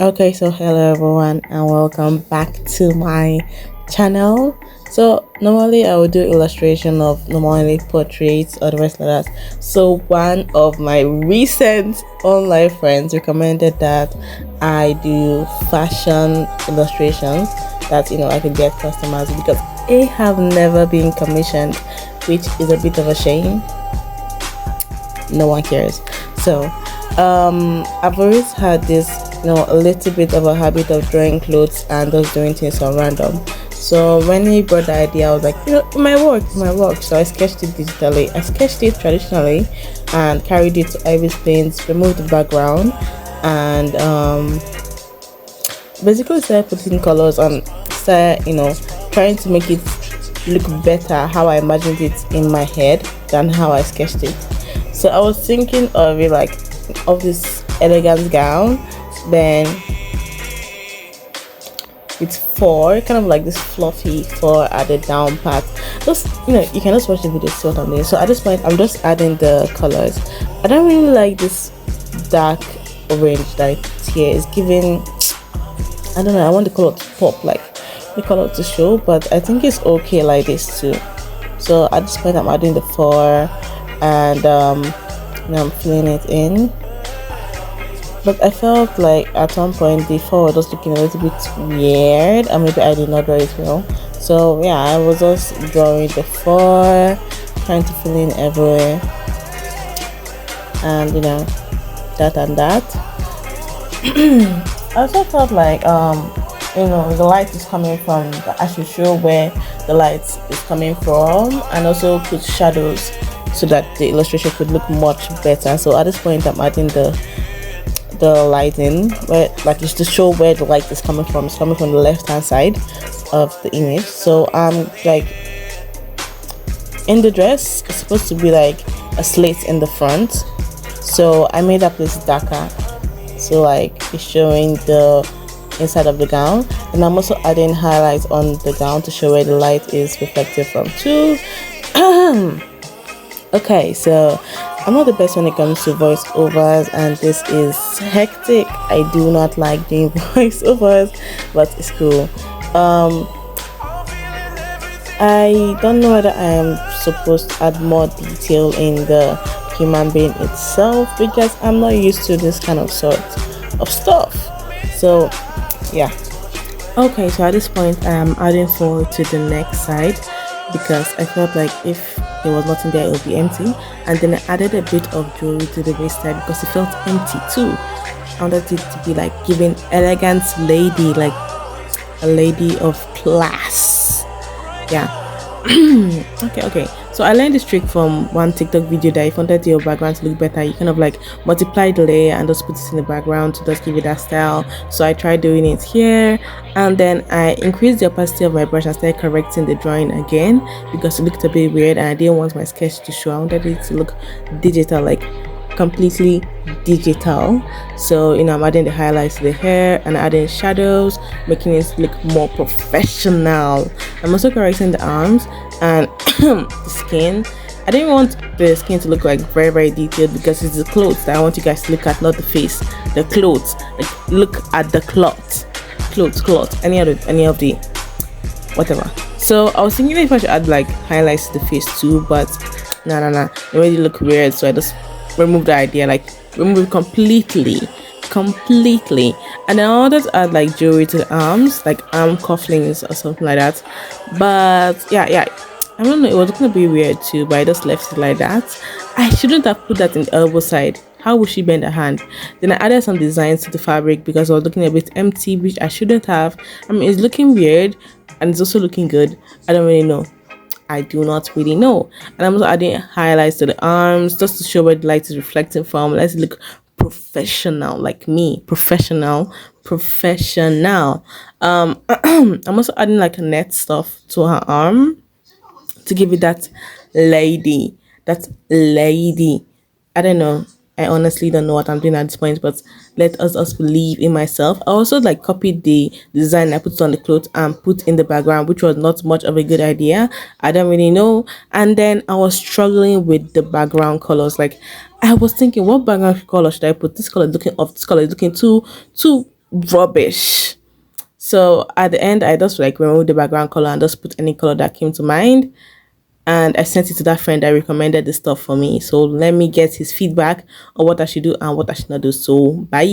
Okay, so hello everyone and welcome back to my channel. So normally I would do illustration of normally portraits or the rest like that. So one of my recent online friends recommended that I do fashion illustrations that I could get customers because I have never been commissioned, which is a bit of a shame. No one cares. So I've always had this a little bit of a habit of drawing clothes and just doing things on random. So when he brought the idea, I was like, it might work. So I sketched it digitally. I sketched it traditionally and carried it to Ivy's Plains, removed the background, and basically started putting colors on, started, trying to make it look better how I imagined it in my head than how I sketched it. So I was thinking of it like of this elegant gown, then it's four, kind of like this fluffy four at the down part. Just you can just watch the video to see what I'm doing. So at this point, I'm just adding the colors. I don't really like this dark orange that it's here. It's giving, I don't know. I want the color to pop, like the color to show, but I think it's okay like this too. So at this point, I'm adding the four, and now I'm filling it in. But I felt like at one point the four was just looking a little bit weird, and maybe I did not draw it well. So yeah, I was just drawing the four, trying to fill in everywhere, and that and that. I also thought like the light is coming from I should show where the light is coming from, and also put shadows so that the illustration could look much better. So at this point, I'm adding the lighting where, like, it's to show where the light is coming from. It's coming from the left hand side of the image. So like in the dress, it's supposed to be like a slit in the front, so I made that place darker, so like it's showing the inside of the gown. And I'm also adding highlights on the gown to show where the light is reflected from too. Okay, so I'm not the best when it comes to voiceovers, and this is hectic. I do not like doing voiceovers, but it's cool. I don't know whether I am supposed to add more detail in the human being itself because I'm not used to this kind of sort of stuff. So, yeah. Okay, so at this point, I am adding forward to the next side because I felt like if there was nothing there, it would be empty. And then I added a bit of jewelry to the waist side because it felt empty too. I wanted it to be like giving elegant lady, like a lady of class. Yeah. Okay. So I learned this trick from one TikTok video that if you wanted your background to look better, you kind of like multiply the layer and just put it in the background to just give it that style. So I tried doing it here, and then I increased the opacity of my brush and started correcting the drawing again because it looked a bit weird and I didn't want my sketch to show. I wanted it to look digital, like completely digital. So I'm adding the highlights to the hair and adding shadows, making it look more professional. I'm also correcting the arms and the skin. I didn't want the skin to look like very very detailed because it's the clothes that I want you guys to look at, not the face. The clothes, like look at the cloth, any of the whatever. So I was thinking if I should add like highlights to the face too, but nah, it really look weird. So I just remove the idea, like remove it completely. And then I wanted to add like jewelry to the arms, like arm cufflinks or something like that. But yeah, I don't know, it was gonna be weird too, but I just left it like that. I shouldn't have put that in the elbow side. How would she bend her hand? Then I added some designs to the fabric because I was looking a bit empty, which I shouldn't have. I mean, it's looking weird and it's also looking good. I don't really know. I do not really know. And I'm also adding highlights to the arms just to show where the light is reflecting from. Let's look professional, like me. Professional. I'm also adding like a net stuff to her arm to give it lady, that lady. I don't know. I honestly don't know what I'm doing at this point, but let us believe in myself. I also like copied the design I put on the clothes and put in the background, which was not much of a good idea. I don't really know. And then I was struggling with the background colors. Like I was thinking, what background color should I put? This color is looking off. This color is looking too rubbish. So at the end, I just like removed the background color and just put any color that came to mind. And I sent it to that friend that recommended the stuff for me. So let me get his feedback on what I should do and what I should not do. So bye.